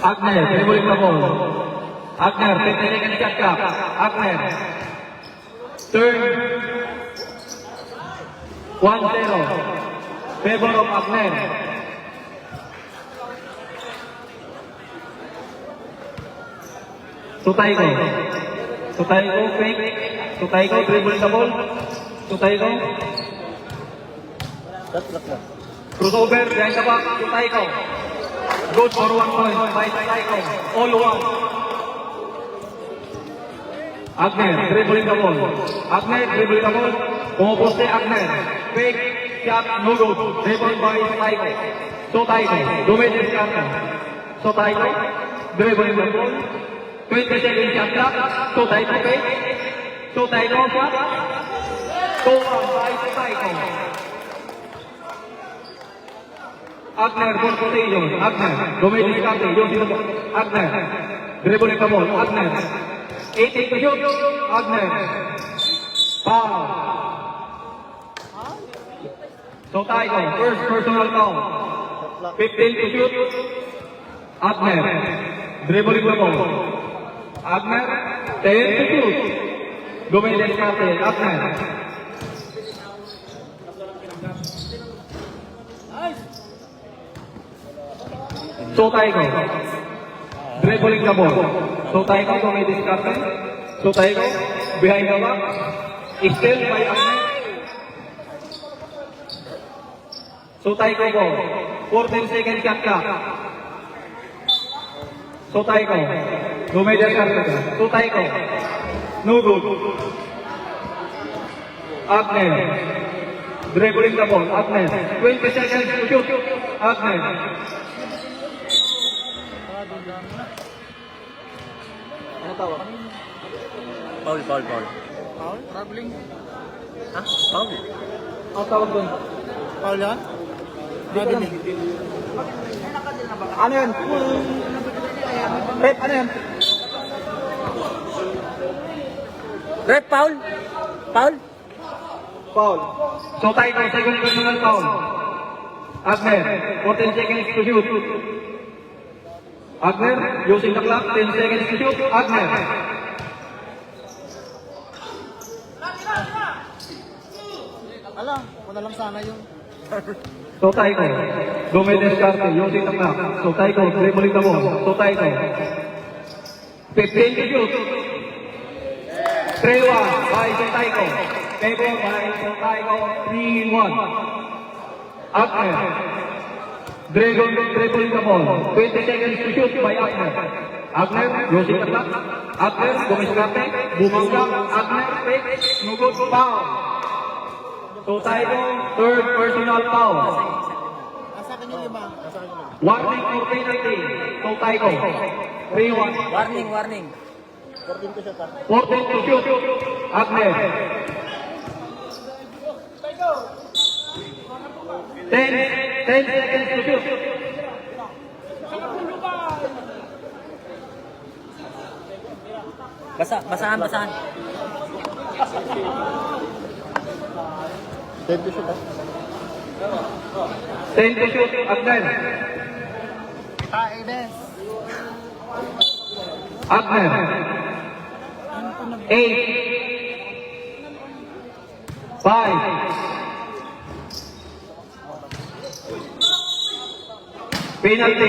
Agner, dribble the ball. Agner, 10 seconds shot clock. Agner. Turn. 1-0. Favor of Agner. Sutayko. Sutayko, fake. Sutayko, dribble the ball. Sutayko. Crossover, behind the back. Sutayko. Good for 1 point by Sutayko. All one. Agner, dribbling the ball. Agner, dribbling the ball. Pumuposte Agner. Fake shot, no good. Dribbled by Sutayko. Sutayko, Dumedis Carter. Sutayko, dribbling the ball. 20 seconds shot clock. Sutayko fake. Sutayko shot. 2-1 by Sutayko. Agner for possession. Agner, Dumedis Carter. Using the ball. Agner, dribbling the ball. Agner. 18 to shoot. Agner. Foul. Sutayko, first personal foul. 15 to shoot. Agner. Dribbling the ball. Agner. 10 to shoot. Dumedis Carter. Agner. Sutayko. Dribbling the ball. Sutayko, Dumedis Carter. Sutayko, behind the back. Still by Agner. Sutayko ball. 14 seconds shot clock. Sutayko. Dumedis Carter. Sutayko. No good. Agner. Dribbling the ball. Agner. 20 seconds to shoot. Agner. Ano tawag? Foul. Foul? Traveling? Ha? Foul? Ano tawag doon? Foul yan? Traveling. Ano yan? Rep, ano yan? Rep, foul? Foul? Foul. Sutayko, second personal foul. Agner, 14 seconds to shoot. Agner, using the clock, 10 seconds to shoot. Agner. Alam, wala lang sana yung... Sutayko, Dumedis Carter, using the clock. Sutayko, dribbling the ball. Sutayko. 15 to shoot. 3-1 by Sutayko. Favor by Sutayko, 3-1. Agner. Dribbling the ball. 20 seconds to shoot by Agner. Agner, using the clock. Agner, Dumiskarte, bumangga. Agner, fake, no good, foul. Sutayko, third personal foul. Asa kanya lima? Warning for penalty. Sutayko, 3-1. Warning. 14 to shoot ha? 14 to shoot. Agner. 10 seconds to shoot. Basahan. 10 to shoot ha? 10 to shoot. Agner. Agner. 8. 5. Penalty.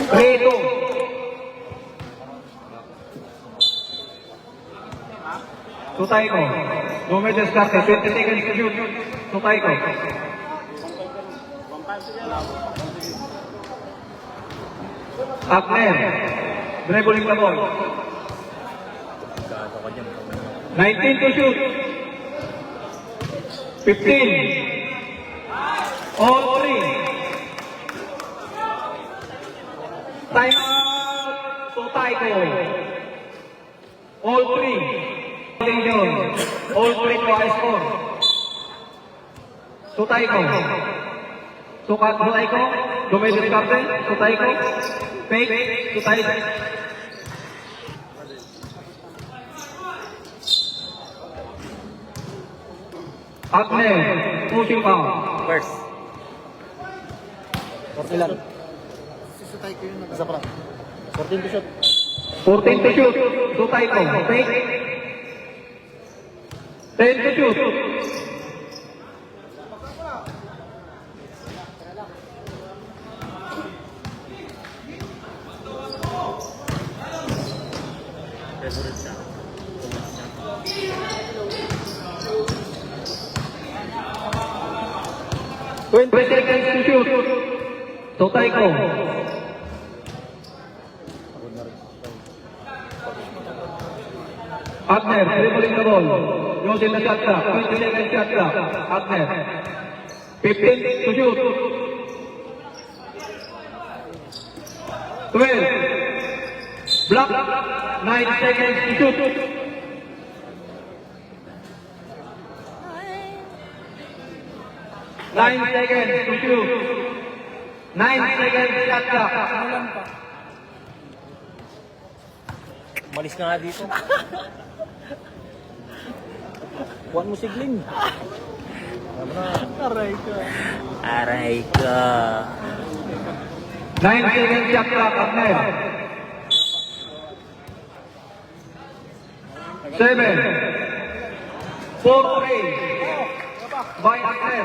Redo. Sutayko. Dumedis Carter, 20 seconds to shoot. Sutayko. Agner. Dribbling the ball. 19 to shoot. 15. All three. Time out. Sutayko. All three. All three to high score. Sutayko. Sutayko. dumidiskarte, sutay ko, fake, sutay. Agner, pushing foul. First. 40 lang. Sisutay ko yun. Isa pa lang. 14 to shot. 14 to shoot, sutay ko, fake. 10 to shoot. Twenty seconds to shoot. Sutay ko. Agner, dribbling the ball. Using the shot clock. 20 seconds shot clock. Agner. 15 to shoot. 12. Block. 9 seconds to shoot. 9 seconds to shoot. 9 seconds shot clock. Malis ka nga dito. Buwan mo sigling. Aray ka. Aray ka. 9 seconds shot clock. Agner. 7. 4-3. By Agner.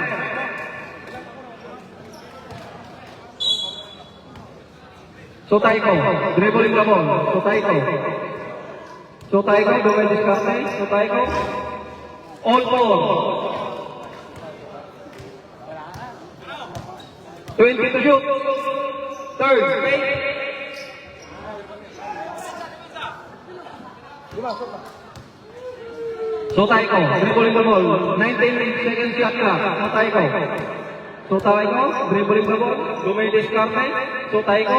Sutay ko, dribbling the ball. Sutay ko. Sutay ko, duwel diskarte. Sutay ko. All four. 20 to shoot. Third, fake. Sutay ko, dribbling the ball. 19 seconds shot clock. Sutay ko. Sutay ko, dribbling the ball. Duwel diskarte. Sutay ko.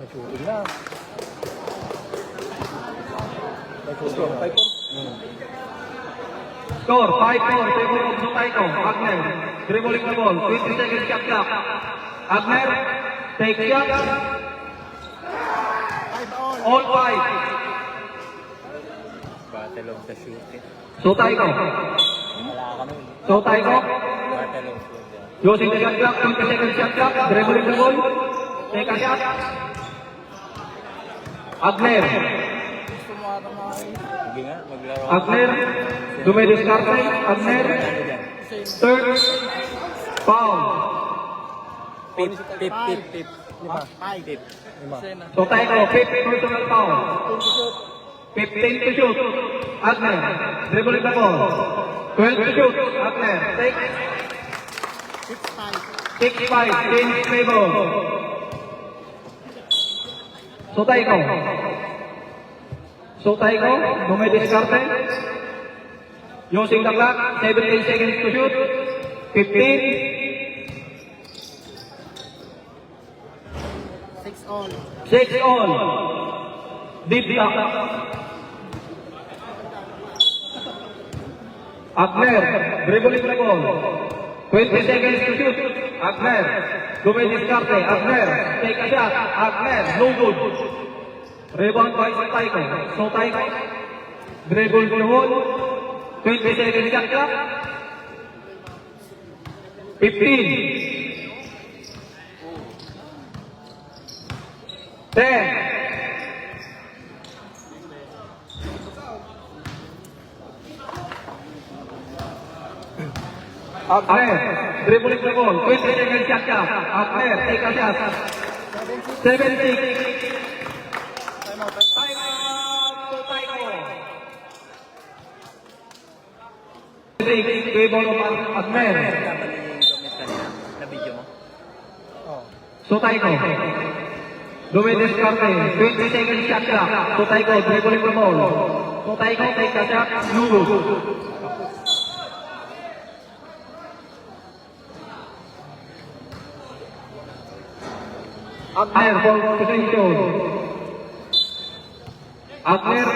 May shooting na. May shooting. 5-4. Score, 5-4, favor of Sutayko. Agner, dribbling the ball, 20 seconds shot clock. Agner, take shot. All 5. Battle of the shooting. Sutayko. Wala ka nun. Sutayko, Battle of shooting. using the shot clock, 20 seconds shot clock, dribbling the ball. Take a shot. Agner, Sige nga, maglaro. Agner, dumidiskarte. Agner, third, foul. Pip, pip, pip, pip. 5. Sutayko, fifth personal foul. 15 to shoot. Agner, dribbling the ball. 12 to shoot. Agner, take 6-5, change favor. Sutayko. Sutayko, dumidiskarte. Using the clock, 17 seconds to shoot. 15. 6 all. 6 all. Deep lock. Agner, dribbling the ball. 20 seconds to shoot. Agner, dumidiskarte. Agner, take a shot. Agner, no good. Rebound by Sutayko. Sutayko, dribble the ball. 20 seconds shot clock. 15. 10. Agner, dribbling the ball. 20 seconds shot clock. Agner, take a shot. 7-6. Time out, Sutayko. 6, favor of Agner. Na-video mo? Sutayko. Dumidiskarte. 20 seconds shot clock. Sutayko, dribbling the ball. Sutayko, take a shot. No good. Agner for possession. Agner.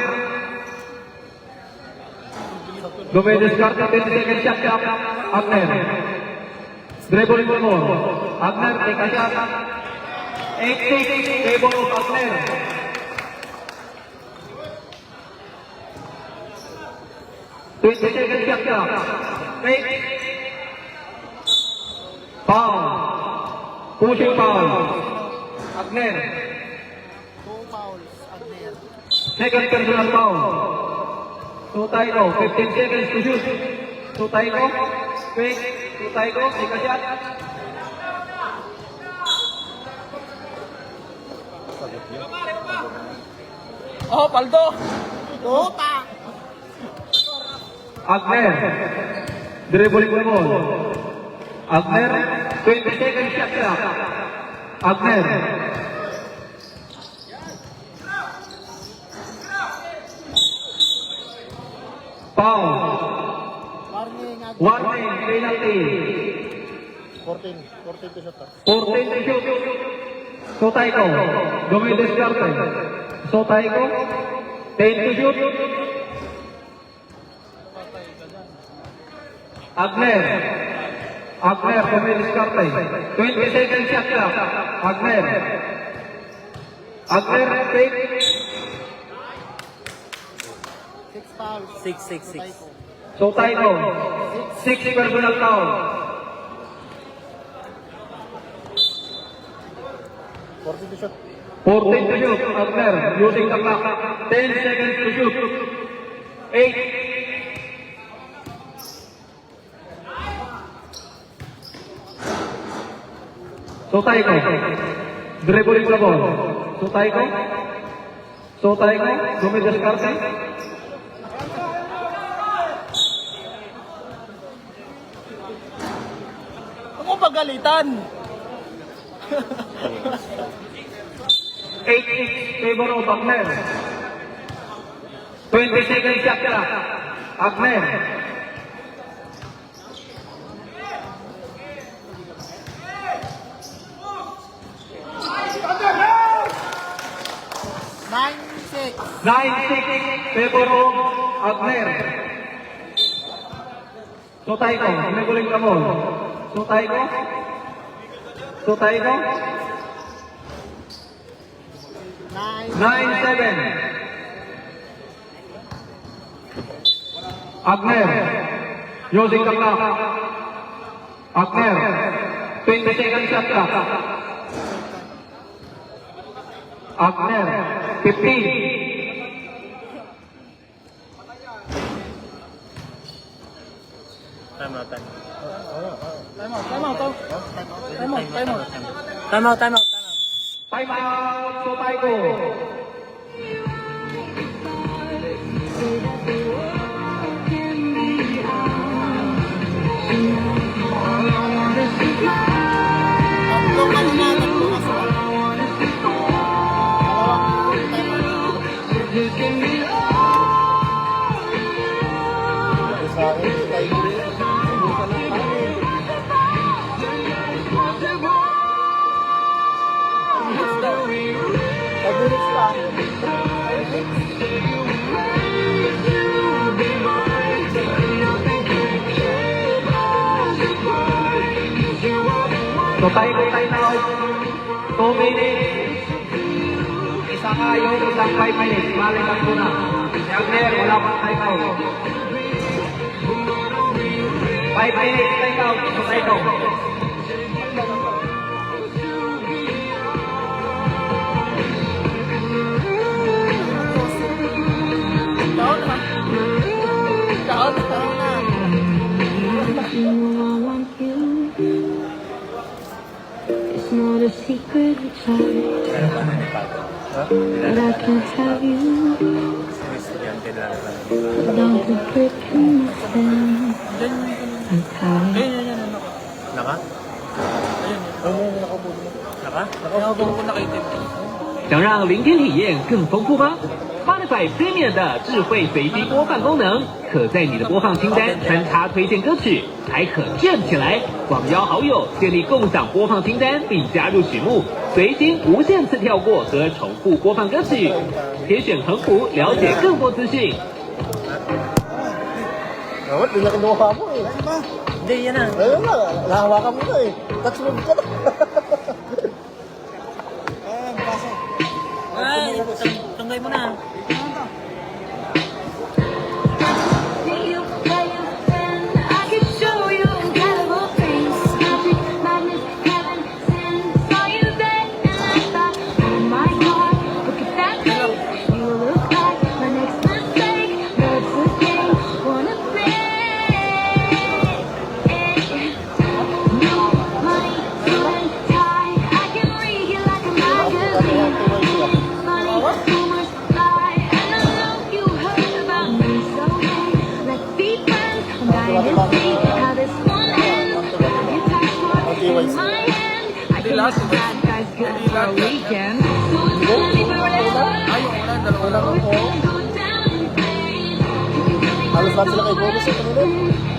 Dumidiskarte. 20 seconds shot clock. Agner. Dribbling ball. Agner, take a shot. 8-6, favor of Agner. Second shot clock. Fake. Foul. Pushing foul. Agner. 2 fouls. Agner. Second personal foul. So Taiko, 15 seconds to shoot. So Taiko, fake. So Taiko, take a shot. Oh, paldo! Puta! Agner, dribbling the ball. Agner, 20 seconds shot clock. Agner. Foul. Warning. Agner. Warning, penalty. 14 to shot. 14 to shoot. So Taiko, dumidiskarte. So Taiko, 10 to shoot. Agner, dumidiskarte. 20 seconds shot clock. Agner, fake. 6 fouls. 6. Taiko. So Taiko, 6 personal foul. 14 to shot. 14 to shoot. Agner, using the clock. 10 seconds to shoot. 8. So Taiko, dribbling the ball. So Taiko, dumidiskarte. Ako pagalitan! 8-6, favor of Agner. 20 seconds shot clock. Agner. Nine, 9-6, favor of Agner. So Taiko, dribbling the ball. So Taiko. 9-7. Agner, using the clock. Agner, 20 seconds shot clock. Agner, 15. Time out. Time out, so Taiko. Tatlong kanina, tatlong aswang. Sa akin, si Taiko. Subukan lang tayo. Pag-minutes lang. So Taiko time out. 2 minutes. Isa kayo, isang 5 minutes. Balikan ko na. Si Agner, wala pang time out. 5 minutes time out. So Taiko. Taon na. You know I want you. It's not a secret we try, but I can't have you. Estudyante na lang. Without the brick in my stand, I'm tired. Naka? Naka? 想让聆听体验更丰富吗 ？Spotify Premium 的智慧随机播放功能，可在你的播放清单穿插推荐歌曲，还可 Jam 起来，广邀好友，建立共享播放清单，并加入曲目，随心无限次跳过和重复播放歌曲。点选横幅了解更多资讯。Dapat, hindi na kinuha mo eh. Hindi, yan na. Ayun na, nahawakan mo na eh. Touch move ka na. Ay, tunggay mo na. I could show you incredible things. Magic, madness, heaven, sin. Saw you there and I thought, oh my God, look at that face. You look like my next mistake. That's the thing, wanna play. No money, suit and tie. I can read you like a magazine. Funny rumors lie, and I know you heard about me. So hey, let's be friends. I'm dying to see how this one ends. Your passport in my hand. I can make the bad guys good for a weekend. So it's gonna be forever. Oh, it's gonna go down in flames. You can tell me Halos lahat sila kay what Gomez eh, kanina.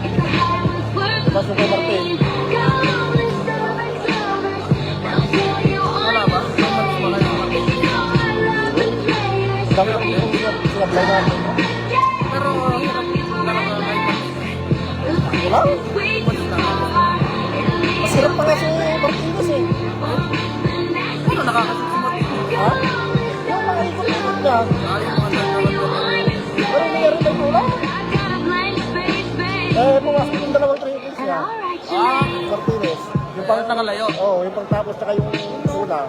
if the high was worth Tapos yung kay Martin. Come on, let's celebrate lovers. They'll tell you I'm insane. 'Cause you know I love the players. Dami na kung sila play natin. Pero, Wala. Masirap pa nga si Martinez eh. Ano nakakasimot? Ha? Yung mga ikot-ikot na. Pero hindi na rin may kulang. Eh, pumasok yung dalawang triangles niya. Martinez. Yung pang nakalayo. Oo, yung pagtapos tsaka yung una.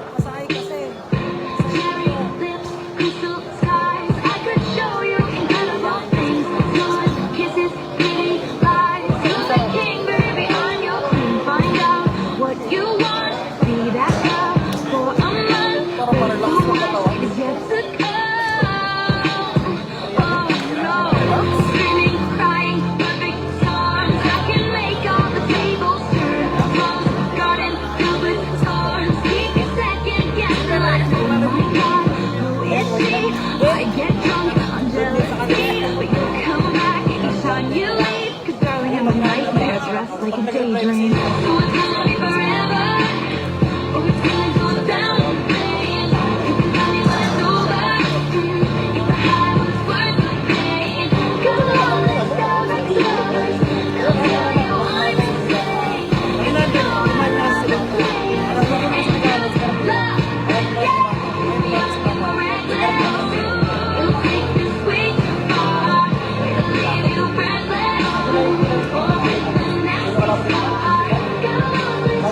What you want, be that girl for a month. Who is yet to come? Oh no, screaming, crying, perfect songs. I can make all the tables turn. Rose garden filled with storms. Keep your second guessing like, oh my God, who is she? I get drunk on jealousy, but you come back each time you leave. 'Cause darling, I'm a nightmare dressed like a daydream. So it's gonna be forever, or it's gonna go down in flames. You can tell me when it's over, if the high was worth the pain. Come on, let's celebrate lovers. They'll tell you I'm insane. You know I love the players. Love, yeah, we're reckless. It'll take this way too far. It'll leave you breathless. Oh, it's the next star. Come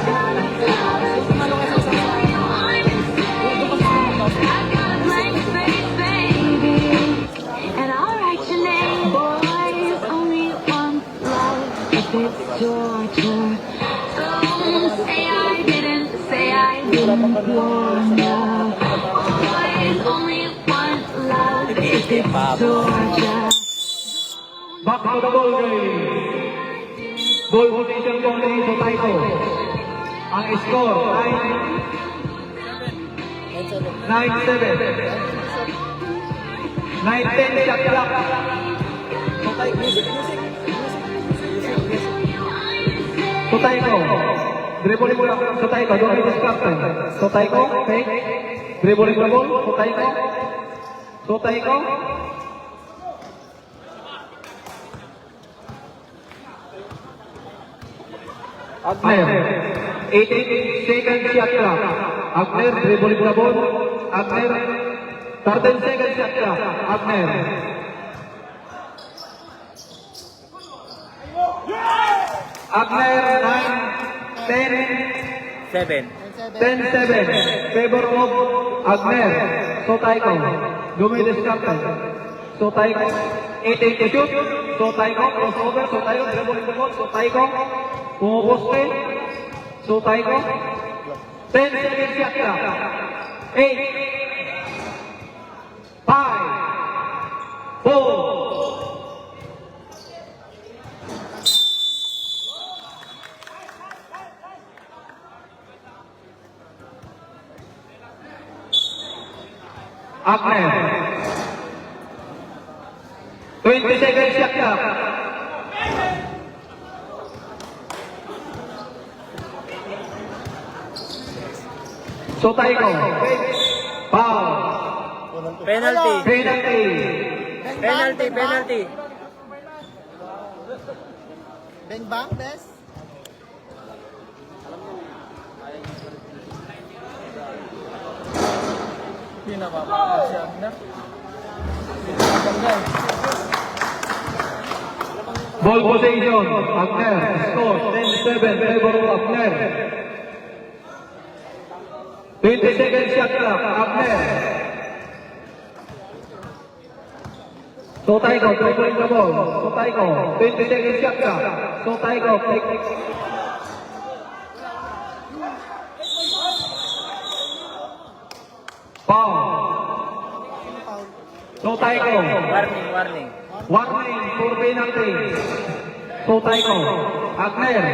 on, let's celebrate lovers. They'll tell you I'm insane. I've got a blank space, baby, and I'll write your name. Boys only want love if it's torture. Don't say I didn't, say I didn't warn ya. Boys only want love if it's torture. Back to the ball game. Ball position po ni Sotaiko. Ang score ay 9-7. 9-10 shot clock. Sotaiko. Dribbling mo lang. Sotaiko. Don't be distracted. Sotaiko. Fake. Dribbling the ball. Sotaiko. Sotaiko. Agner. 18 seconds shot clock. Agner. Dribbling the ball. Agner. 13 seconds shot clock. Agner. Agner 9, 10, 7. 10-7. Favor of Agner. Sotaiko. Dumidis captain. Sotaiko. 18 to shoot. Sotaiko. Crossover. Sotaiko. Dribbling the ball. Sotaiko. Pumuposte. Sotaiko. 10 seconds shot clock. 8, 5, 4, Agner. 20 seconds shot clock. Sotaiko. Foul. Penalty. Penalty. Penalty. Penalty. Bang bang, Des. Hindi na mapapagod si Abner. Hindi na mapagod. Ball possession, Agner. Score 10-7, favor of Agner. 20 seconds shot clock, Agner. Sotaigo, dribbling the ball. Sotaigo, 20 seconds shot clock. Sotaigo, take. Foul. Sotaigo. Warning. Warning for penalty. Sotaigo. Agner.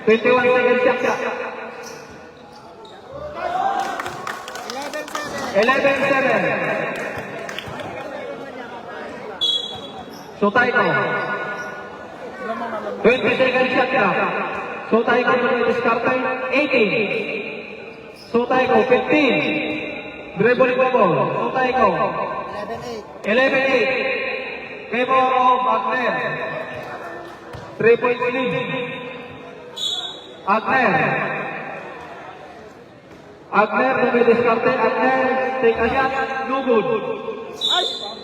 21 seconds shot clock. 11-7. Sotaigo. 20 seconds shot clock. Sotaigo will discard 18. Sotaigo 15. Dribbling the ball. Sotaigo 11-8. Favor of Agner. 3-point lead. Agner will be discarded. Agner take a shot. No good.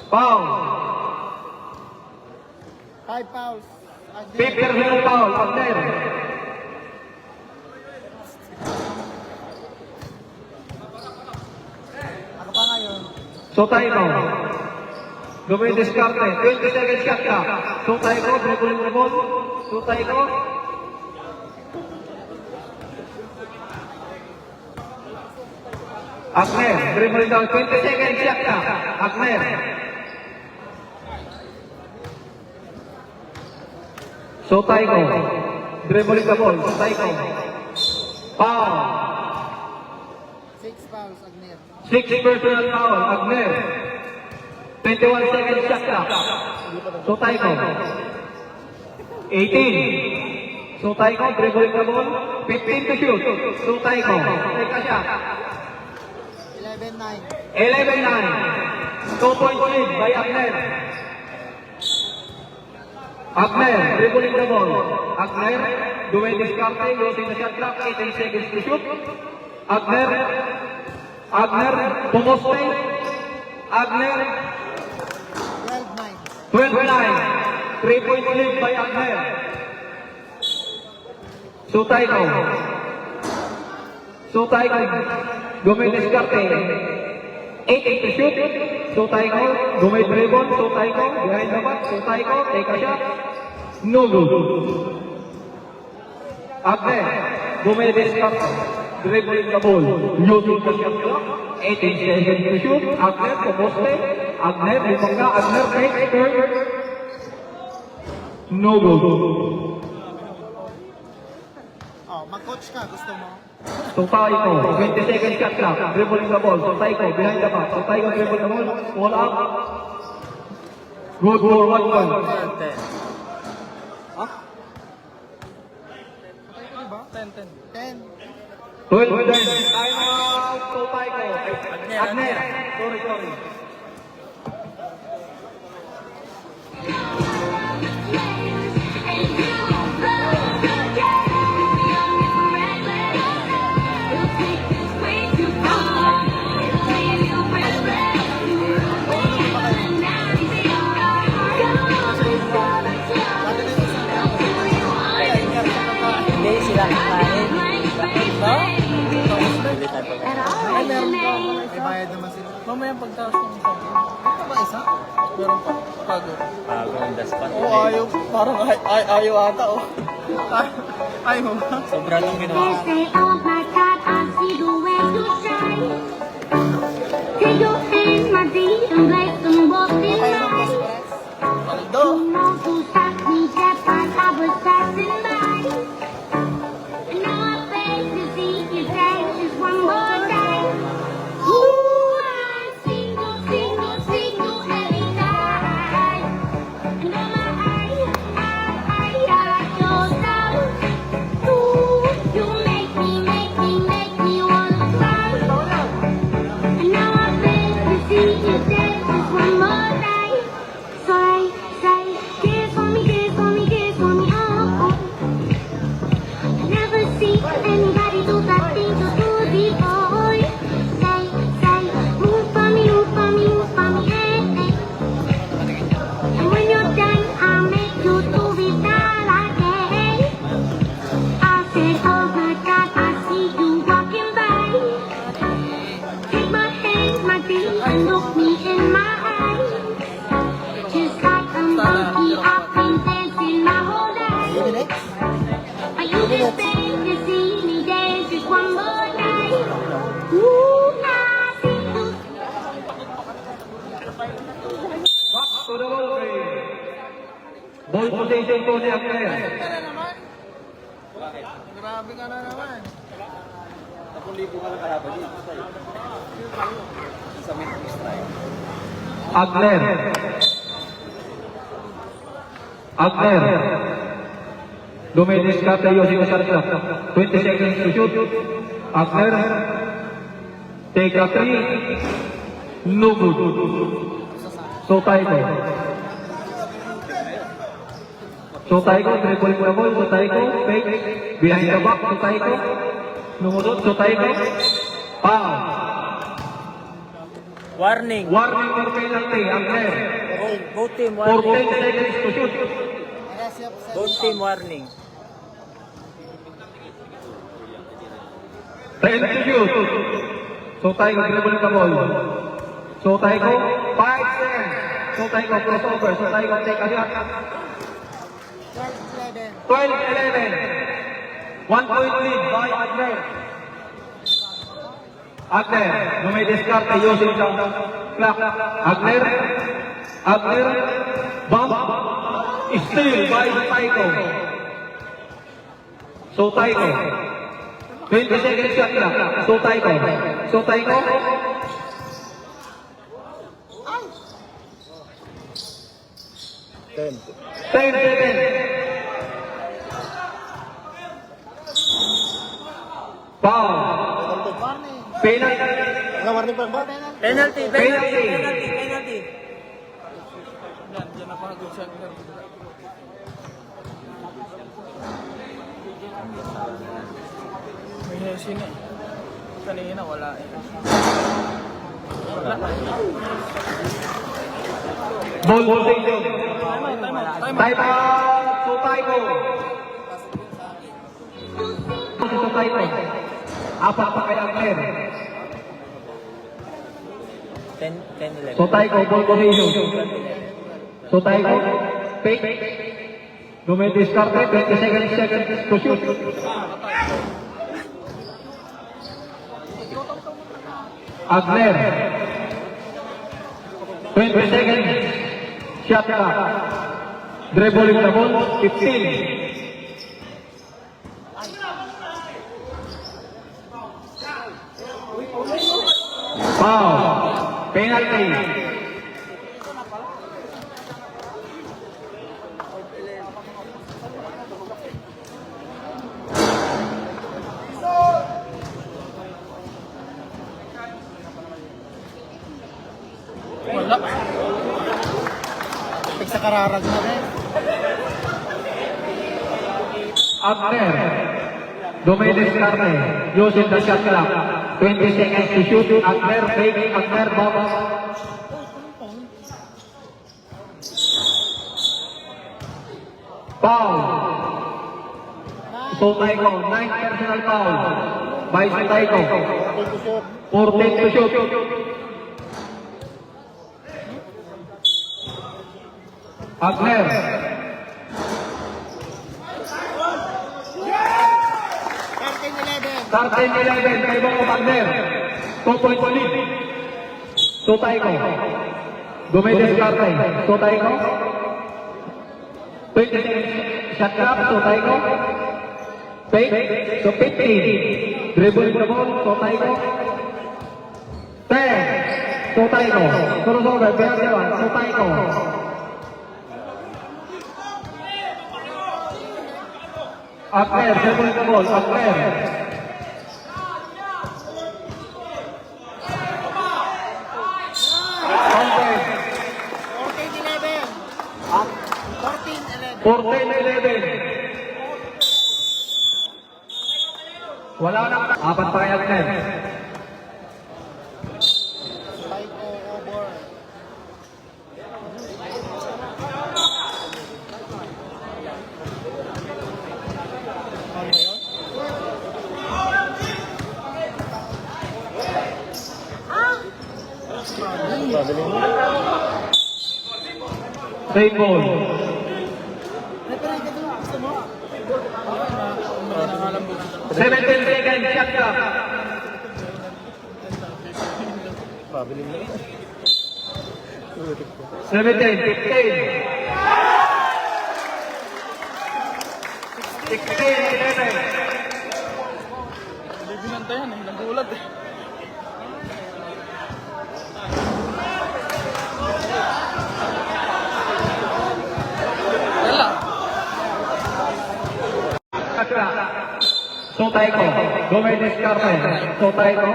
Foul. 5 fouls. Fifth personal foul. Agner. Ano pa ngayon? Sotaigo. Will be discarded. 20 seconds shot clock. Sotaigo dribbling the ball. Sotaigo. Agner dribbling down. 20 seconds shot clock. Agner. Sotaigo dribbling the ball. Sotaigo. Foul. 6 fouls, Agner. 6 personal foul. Agner. 21 seconds shot clock. Sotaigo. 18. Sotaigo dribbling the ball. 15 to shoot. Sotaigo take a shot. 11-9. 11-9. 2-point lead by Agner. Agner dribbling the ball. Agner doing discarding using the shot clock. 18 seconds to shoot. Agner pumoste. Agner 12-9. 12-9. 3-point lead by Agner. Sotaigo gumay discarding. 18 to shoot. Sotaigo gumay dribble. Sotaigo behind the back. Sotaigo take a shot. No good. Agner gumay discarding. Dribbling the ball. Using the shot clock. 18 seconds to shoot. Agner pumoste. Agner limangga. Agner take third. No good. Oh, mag-coach ka. Gusto mo? Sotaigo 20 seconds shot clock. Dribbling the ball. Sotaigo behind the back. Sotaigo dribble the ball. Ball up. Good for 1 point. 10. 10. 12 10. Time out. Sotaigo. Agner. Sorry. Hindi sila kakain. May bayad naman sila. Mamaya pagtaas ng isa. Ito ba isa? Meron pa. Pago. on the spot. Oo, ayaw. Parang ayaw ata, oh. Ayaw mo ba? Sobra nung ginawa. Say, oh my God, I see the way you shine. Take your hand, my dear, and place them both in mine. Paldo. You know who shot me dead while I was passing by. And now I beg to see you dance just one more time. Ooh, I single every night. And now my eyes closed out. Ooh, you make me wanna cry. And now I beg to see you dance just Are you just think to see me dance just one more night? Ooh, I see you. Back to the ball game. Ball position po si Agner. Grabe ka na naman. 10,000 ka lang kalaban dito. Sa mid strike. Agner. Agner. Dumidiscarte using the shot clock. 20 seconds to shoot. Agner. Take a three. No good. So Taiko. So Taiko, dribbling the ball. So Taiko, fake. Behind the back. So Taiko. Lumusot. So Taiko. Foul. Warning. Warning or penalty. Agner. Both team 14 warning. seconds to shoot. Both team warning. 10 to shoot. So Taiko dribble the ball. So Taiko, 5 seconds. So Taiko crossover. So Taiko take a shot. 12-11. 1 point lead by Agner. Agner, dumidiscarte using the clock. Agner. Agner. Bump. Steal by Taiko. So Taiko. 20 seconds shot clock. So Taiko. So Taiko. 10 seconds. Foul. Penalty. Warning pa ba? Penalty. Penalty. Penalty. Diyan napagod siya. May hesi na eh. Kanina wala eh. Ball position. Time out. So Taiko. So Taiko. Apat pa kay Agner. 10-11. So Taiko, ball position. So Taiko, fake. Dumidiscarte, 20 seconds to shoot. Agner. 20 seconds. Shot clock. Dribbling the ball, 15. Foul. Penalty. Wala. Pag sa kararag na rin. Agner. Dumidiscarte. Using the shot clock. 20 seconds to shoot. Agner fake. Agner box. Foul. So Taiko, 9 personal foul. By So Taiko. 14 to shoot. Agner. 13-11. Taibong of Agner. 2 point lead. So Taiko. Dumidiscarte. So Taiko. 20 seconds. Shot clock. So Taiko. Fake. So 15. Dribble the ball. So Taiko. 10. So Taiko. Crossover. Behind the one. So Taiko. Agner. Dribble the ball. Agner. Counted. 14-11. Wala na. Apat pa kay Agner. Straight ball. 17 seconds, shot clock. Pabiling na. 17, 15. 16, 11. Hindi binantayan eh. Nagulat eh. Wala. Kakra. Sotay ko. Gomez Carmen. Sotay ko.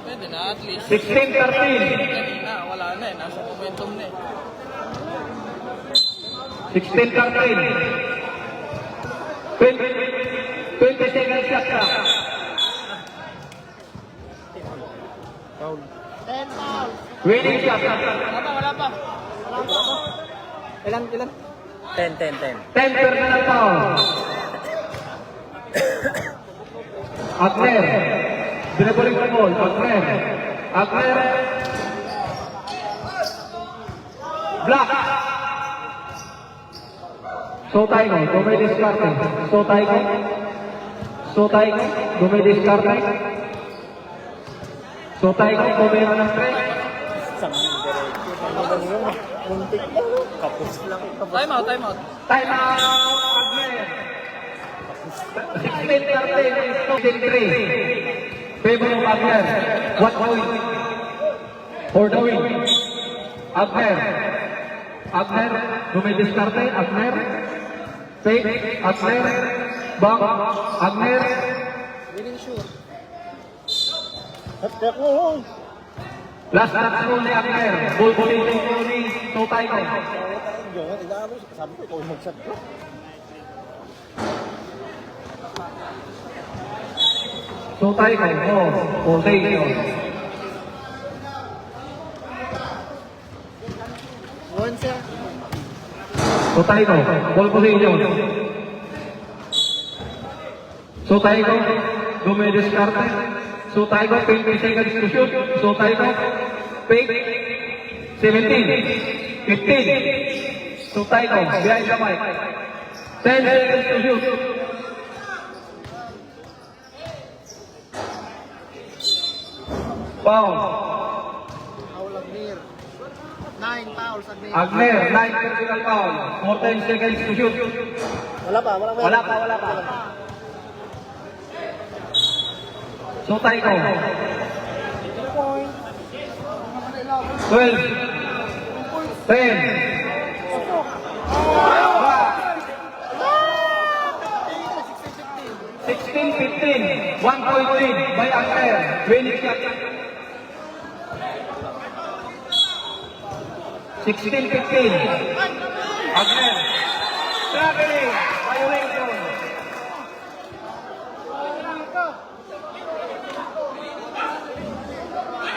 Pwede na at least. 16, 13. Kanina, wala na eh. Nasa momentum na eh. 16, 13. 20 seconds shot clock. Foul. Winning shot. Wala pa. Ilan? 10. 10 personal foul. Agner. Dribbling the ball. Agner. Block. Sotay ko. Gomez Descarte. Sotay ko. Gomez Descarte. Sotay ko. Gomez ng 3. Kapos lang. Time out. Time out. Agner. 16-13 is 3. Favor of Agner. 1 point for the win. Agner. Gomez Descarte. Agner. Fake. Agner. Bang. Agner. Last touch rule ni Agner. Ball position rule ni Sotay ko. Sabi ko, ikaw mag-shot ko. Sotay ko. Position. One, sir. Sotay ko. Ball position. Sotay ko. Gomez Descarte. Sotay ko. 20 seconds to shoot. Sotay ko. Fake. 17. 15. Sotay ko. Behind the mic. 10 seconds to shoot. Foul. Foul, Agner. 9 fouls, Agner. Agner. 9 personal foul. 14 seconds to shoot. Wala pa. Wala pa. Sotay ko. 12. 10. 16-15. 1 point lead by Agner. Winning shot. 16-15. Agner. Traveling. Violation.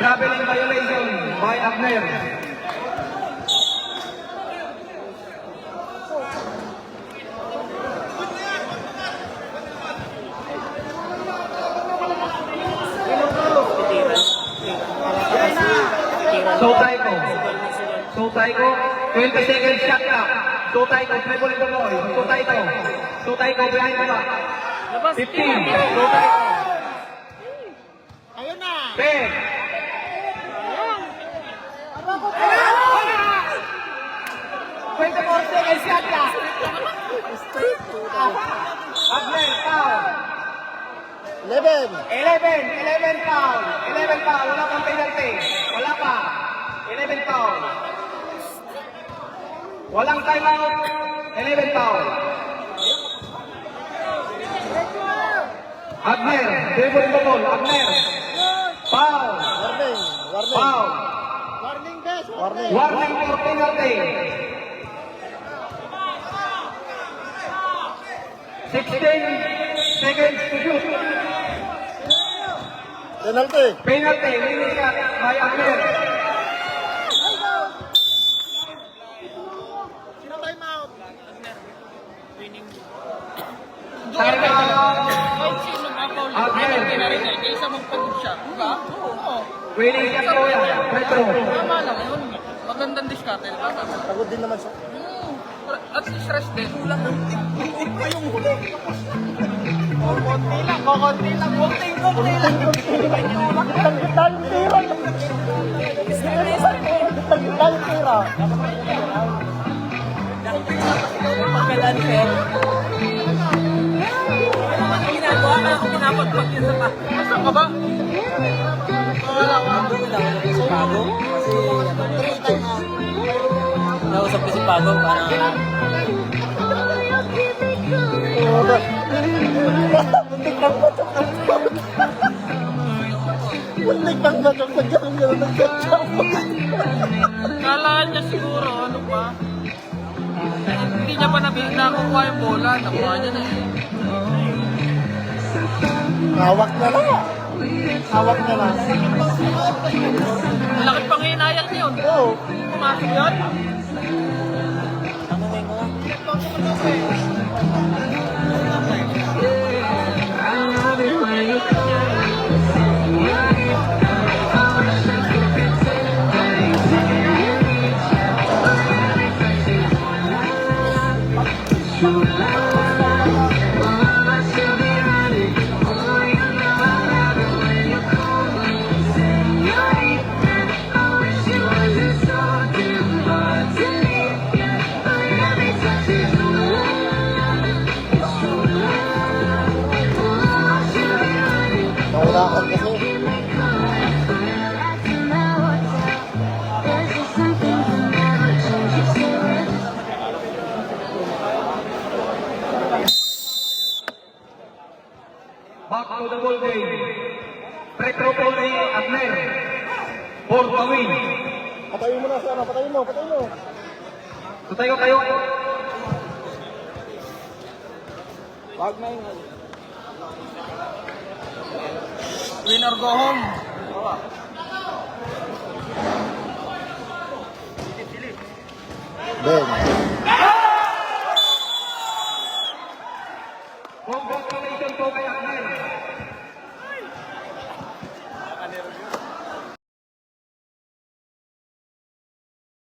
Traveling violation by Agner. Sotay ko. 20 seconds shot clock. Sotay ko. Dribble the ball. Sotay ko behind the back. 15. Sotay ko. Ayun na. 10. Agner, foul. 11. 11 foul. 11 foul. Wala pang penalty. Wala pa. 11 foul. Walang timeout. 11 foul. Agner, dribble the ball. Agner. Foul. Warning. Foul. Warning, guys. Warning. Warning for penalty. 16 seconds to shoot. Penalty. Penalty. Winning shot by Agner. Sino time out? Timeout. Kahit sino ma-foul. Agner. Penalty na rin eh. Kaysa magpagod siya. Diba? Oo. Winning shot po yan. Retro. Tama lang yun. Magandang diskarte. Pagod din naman siya. At stress din. Kulang ng tip pa yung huli. Konti lang. Konti lang. Tagitang pira. Tagitang pira. Pagka-unfair. Ano ginagawa? Kaya kung pinapagpag yun sa pa. Saan ka ba? Wala ka. Si Pago. Kasi nausap ko si Pago. Parang Muntik pang bagang pagkakang gano'n ng ketchup. kalaan niya siguro. Ano ba? Hindi niya pa nakukuha yung bola. Nakuha niya na eh. Hawak na lang. Hawak na lang. Ang laki pang hinayang niya yun. Oo. Pumasok yun. Naurakan kasi. Back to the ball game. Retro ball ni Agner. For the win. Patayin mo na siya. Patayin mo. Patayin mo. So tayo. Wag na yun. Win or go home. Ben.